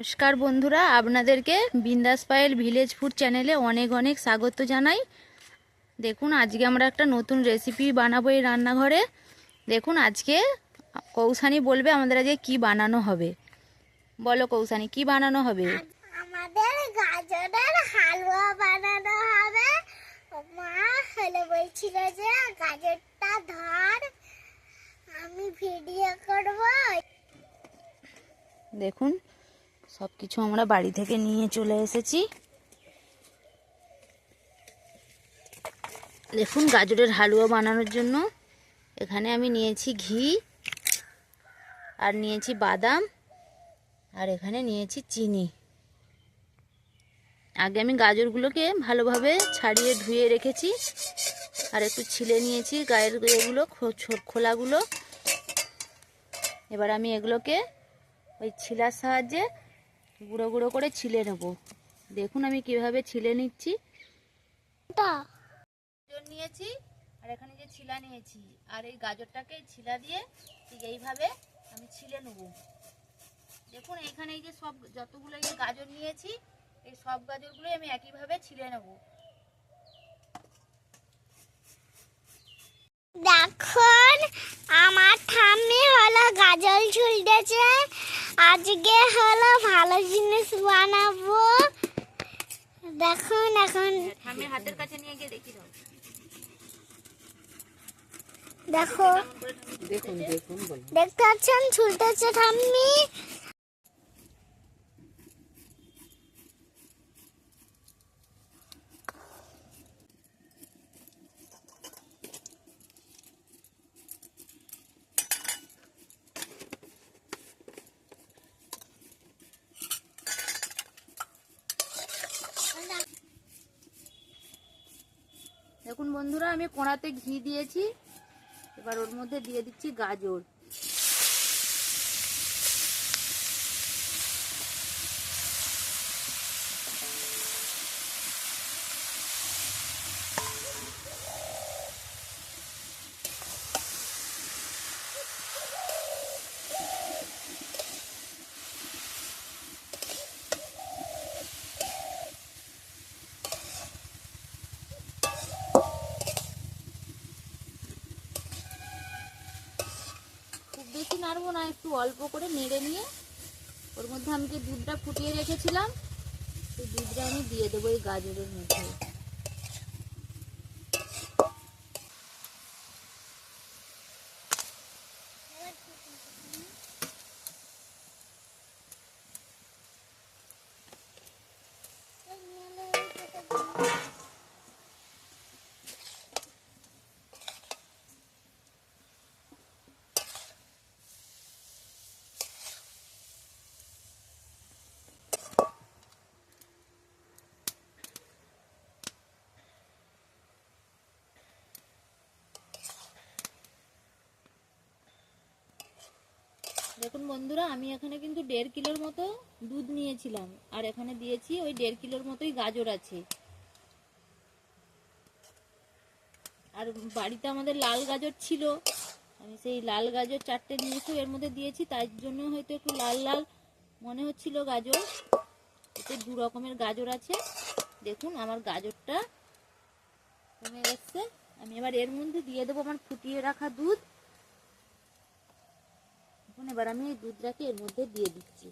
নমস্কার বন্ধুরা, আপনাদেরকে বিন্দাস পায়েল ভিলেজ ফুড চ্যানেলে অনেক অনেক স্বাগত জানাই। দেখুন, আজকে আমরা একটা নতুন রেসিপি বানাবো এই রান্নাঘরে। দেখুন, আজকে কৌশানী বলবে আমাদের আজকে কি বানানো হবে। বলো কৌশানী, কি বানানো হবে? আমাদের গাজরের হালুয়া বানানো হবে। মা হলে বলছিল যে গাজরটা ধর, আমি ভিডিও করব। দেখুন, সব কিছু আমরা বাড়ি থেকে নিয়ে চলে এসেছি। দেখুন, গাজরের হালুয়া বানানোর জন্য এখানে আমি নিয়েছি ঘি, আর নিয়েছি বাদাম, আর এখানে নিয়েছি চিনি। আগে আমি গাজরগুলোকে ভালোভাবে ছাড়িয়ে ধুয়ে রেখেছি, আর একটু ছিলে নিয়েছি গায়ের এগুলো খোলাগুলো। এবার আমি এগুলোকে ওই ছিলার সাহায্যে গুঁড়ো গুঁড়ো করে ছিলে নেব। দেখুন আমি কিভাবে ছিলে নিচ্ছি। গাজর নিয়েছি, আর এখানে যে ছিলা নিয়েছি, আর এই গাজরটাকে ছিলা দিয়ে ঠিক এইভাবে আমি ছিলে নেব। দেখুন, এখানে এই যে সব যতগুলো এই যে গাজর নিয়েছি, এই সব গাজরগুলো আমি একইভাবে ছিলে নেব। দেখুন, আমার ঠাম্মি হলো গাজর ছুলতেছে। আজকে হলো ভালো জিনিস বানাবো। দেখুন, এখন ঠাম্মির হাতের কাছে নিয়ে গিয়ে দেখি দাও। দেখো, দেখুন দেখুন দেখতে পাচ্ছেন ছুলতেছে ঠাম্মি। দেখুন বন্ধুরা, আমি কড়াতে ঘি দিয়েছি। এবার ওর মধ্যে দিয়ে দিচ্ছি গাজর। খুব বেশি নাড়বো না, একটু অল্প করে নেড়ে নিয়ে ওর মধ্যে আমি যে দুধটা ফুটিয়ে রেখেছিলাম, সেই দুধটা আমি দিয়ে দেবো এই গাজরের মধ্যে। দেখুন বন্ধুরা, আমি এখানে কিন্তু 1.5 কিলোর মতো দুধ নিয়েছিলাম, আর এখানে দিয়েছি ওই 1.5 কিলোর মতোই গাজর আছে। আর বাড়িতে আমাদের লাল গাজর ছিল, আমি সেই লাল গাজর 4টে নিয়ে এসে এর মধ্যে দিয়েছি, তাই জন্য হয়তো একটু লাল লাল মনে হচ্ছিল গাজর। এতে 2 রকমের গাজর আছে। দেখুন আমার গাজরটা কমে গেছে। আমি এবার এর মধ্যে দিয়ে দেবো আমার ফুটিয়ে রাখা দুধ। এখন এবার আমি এই দুধটাকে এর মধ্যে দিয়ে দিচ্ছি।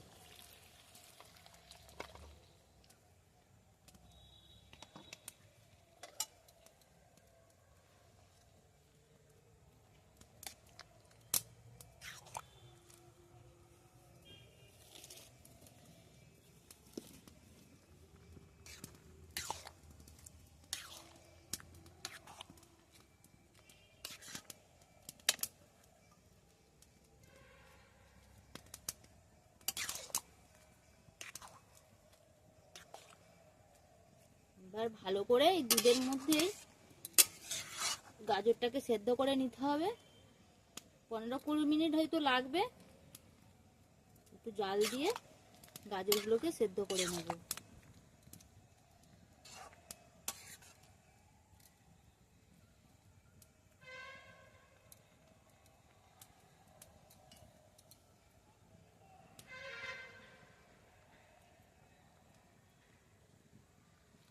এবার ভালো করে এই দুধের মধ্যে গাজরটাকে সেদ্ধ করে নিতে হবে। 15-20 মিনিট হয়তো লাগবে। একটু জাল দিয়ে গাজরগুলোকে সেদ্ধ করে নেব।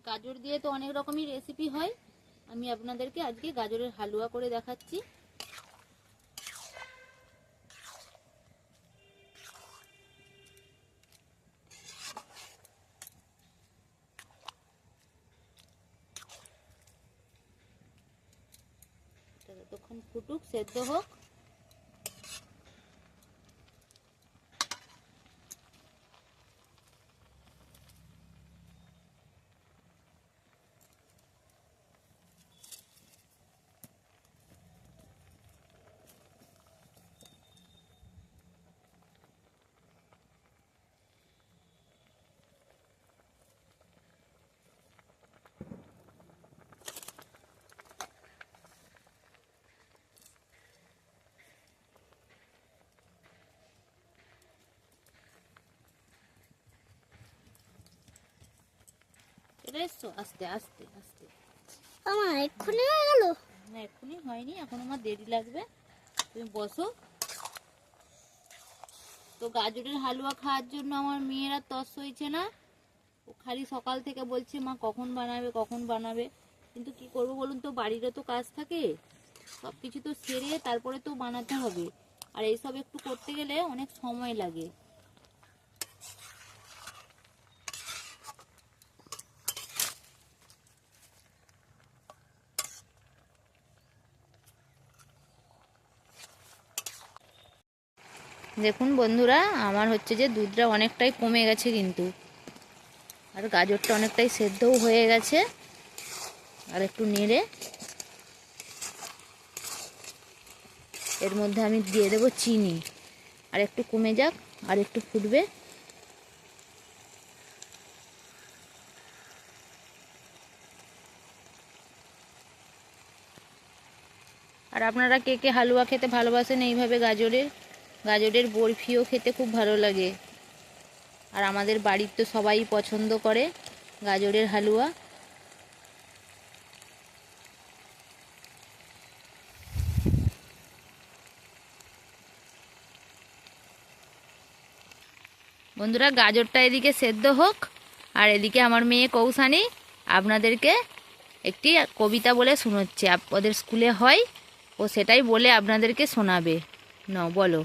গাজর দিয়ে তো অনেক রকমই রেসিপি হয়, আমি আপনাদেরকে আজকে গাজরের হালুয়া করে দেখাচ্ছি। ততক্ষণ ফুটুক, সেদ্ধ হোক। চলে এসছো? আস্তে আস্তে আস্তে। আমার এক্ষুনি হয়ে গেল? না, এক্ষুনি হয়নি, এখন আমার দেরি লাগবে, তুমি বসো। তো গাজরের হালুয়া খাওয়ার জন্য আমার মেয়েরা তস হয়েছে না, ও খালি সকাল থেকে বলছে মা কখন বানাবে কখন বানাবে। কিন্তু কি করবো বলুন তো, বাড়িরও তো কাজ থাকে, সব কিছু তো সেরে তারপরে তো বানাতে হবে, আর এইসব একটু করতে গেলে অনেক সময় লাগে। দেখুন বন্ধুরা, আমার হচ্ছে যে দুধটা অনেকটাই কমে গেছে কিন্তু, আর গাজরটা অনেকটাই সেদ্ধও হয়ে গেছে। আর একটু নেড়ে এর মধ্যে আমি দিয়ে দেবো চিনি, আর একটু কমে যাক, আর একটু ফুটবে। আর আপনারা কে কে হালুয়া খেতে ভালোবাসেন এইভাবে গাজরের বরফিও খেতে খুব ভালো লাগে। আর আমাদের বাড়ির তো সবাই পছন্দ করে গাজরের হালুয়া। বন্ধুরা, গাজরটা এদিকে সেদ্ধ হোক, আর এদিকে আমার মেয়ে কৌশানী আপনাদেরকে একটি কবিতা বলে শোনাচ্ছে। ওদের স্কুলে হয়, ও সেটাই বলে আপনাদেরকে শোনাবে। নাও বলো।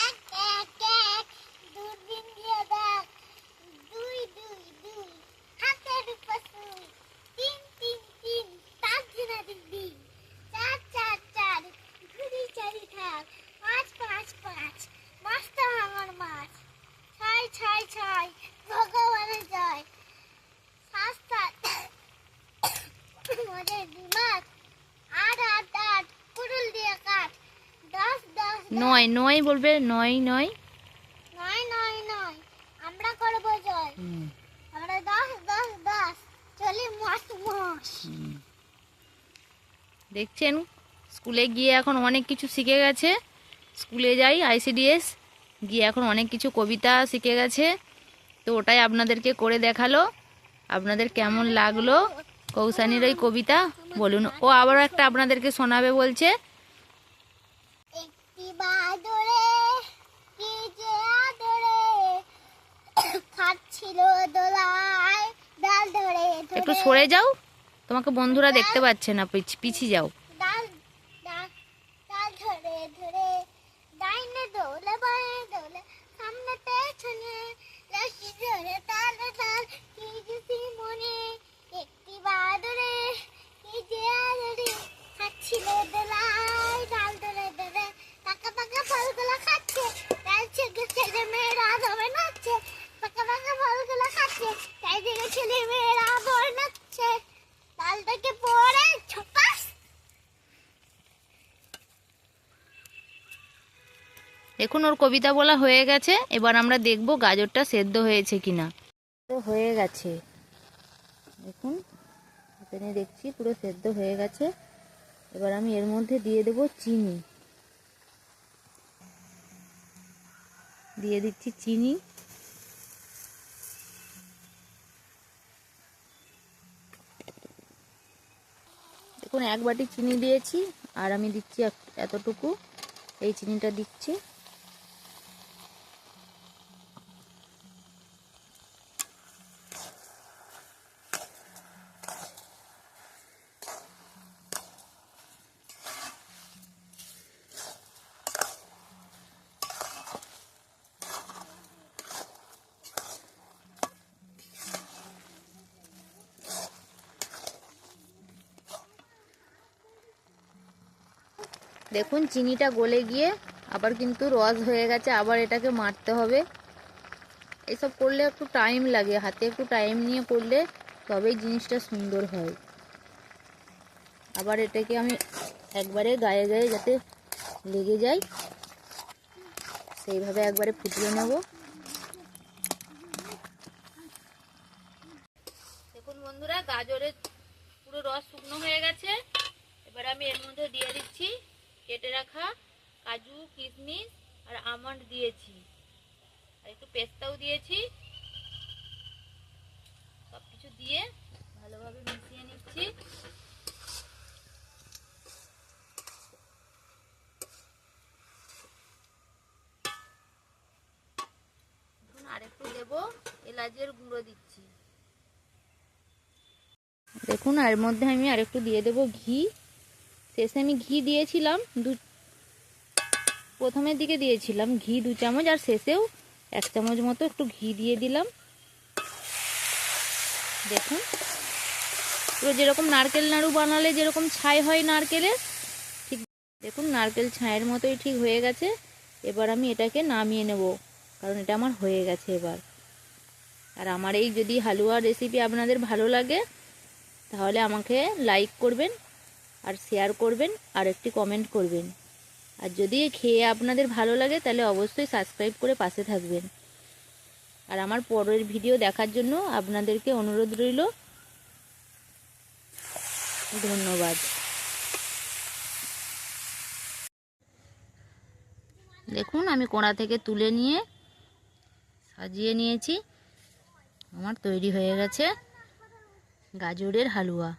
এক এক এক দূরবীন দিয়ে দেখ, দুই দুই দুই হাতের উপর সুই, তিন তিন তিন তার দিনা দিবি, চার চার চার ঘুরি চারি ঠাক, পাঁচ পাঁচ পাঁচ মস্ত আমার মাছ, ছয় ছয় ছয় ভগবানের জয়, সাত সাত মজের দিমাগ, আট আট আট কুড়ুল দিয়ে কাঠ, দশ দশ নয় নয় বলবে, নয় নয় নয় নয় নয় আমরা করবো জয়, আমরা দশ দশ দশ চলি মাস মাস। দেখছেন, স্কুলে গিয়ে এখন অনেক কিছু শিখে গেছে। স্কুলে যাই ICDS, গিয়ে এখন অনেক কিছু কবিতা শিখে গেছে। তো ওটাই আপনাদেরকে করে দেখালো। আপনাদের কেমন লাগলো কৌশানীর ওই কবিতা বলুন। ও আবারও একটা আপনাদেরকে শোনাবে বলছে। একটি বাদরে কি যে আদরে খাচ্ছিল দোলায় ডাল ধরে একটু ধরে, সরে যাও, তোমাকে বন্ধুরা দেখতে পাচ্ছে না, পিছিয়ে যাও। ডাল ডাল ডাল ধরে ধরে, ডাইনে দৌলে বাঁয়ে দৌলে, সামনে পেছনে রশি ধরে তালে তাল, কি যদি মনে একটি বাদরে কি যে আদরে খাচ্ছিল দোলায় ডাল ধরে ধরে, পাকা পাকা ফলগুলো খাচ্ছে, তাই থেকে ছেলে মেয়েরা ধরে নাচছে, পাকা পাকা ফলগুলো খাচ্ছে, তাই থেকে ছেলে মেয়েরা ধরে নাচছে, ডাল থেকে পড়ে ছপাস। দেখুন, ওর কবিতা বলা হয়ে গেছে। এবার আমরা দেখব গাজরটা সেদ্ধ হয়েছে কিনা। তো হয়ে গেছে, দেখুন এখানে দেখছি পুরো সেদ্ধ হয়ে গেছে। এবার আমি এর মধ্যে দিয়ে দেব চিনি, দিয়ে দিচ্ছি চিনি। দেখুন, এক বাটি চিনি দিয়েছি, আর আমি দিচ্ছি এতটুকু, এই চিনিটা দিচ্ছি। দেখুন চিনিটা গলে গিয়ে আবার কিন্তু রস হয়ে গেছে, আবার এটাকে মারতে হবে। এসব করলে একটু টাইম লাগে, হাতে একটু টাইম নিয়ে করলে তবেই জিনিসটা সুন্দর হয়। আবার এটাকে আমি একবারে গায়ে গায়ে যাতে লেগে যায় সেইভাবে একবারে ফুটিয়ে নেব। দেখুন বন্ধুরা, গাজরের পুরো রস শুকনো হয়ে গেছে। এবার আমি এর মধ্যে দিয়ে দিচ্ছি কেটে রাখা কাজু, কিশমিশ আর আমন্ড দিয়েছি, আর একটু পেস্তাও দিয়েছি। সবকিছু দিয়ে ভালোভাবে মিশিয়ে নিচ্ছি। আর একটু দেবো এলাচের গুঁড়ো দিচ্ছি। দেখুন এর মধ্যে আমি আর একটু দিয়ে দেবো ঘি। শেষে আমি ঘি দিয়েছিলাম, প্রথমের দিকে দিয়েছিলাম ঘি 2 চামচ, আর শেষেও 1 চামচ মতো একটু ঘি দিয়ে দিলাম। দেখুন পুরো যেরকম নারকেল নাড়ু বানালে যেরকম ছাই হয় নারকেলের, ঠিক দেখুন নারকেল ছাইয়ের মতোই ঠিক হয়ে গেছে। এবার আমি এটাকে নামিয়ে নেব, কারণ এটা আমার হয়ে গেছে এবার। আর আমার এই যদি হালুয়া রেসিপি আপনাদের ভালো লাগে তাহলে আমাকে লাইক করবেন আর শেয়ার করবেন আর একটি কমেন্ট করবেন। আর যদি খেয়ে আপনাদের ভালো লাগে তাহলে অবশ্যই সাবস্ক্রাইব করে পাশে থাকবেন। আর আমার পরের ভিডিও দেখার জন্য আপনাদেরকে অনুরোধ রইল। ধন্যবাদ। দেখুন আমি কোড়া থেকে তুলে নিয়ে সাজিয়ে নিয়েছি। আমার তৈরি হয়ে গেছে গাজরের হালুয়া।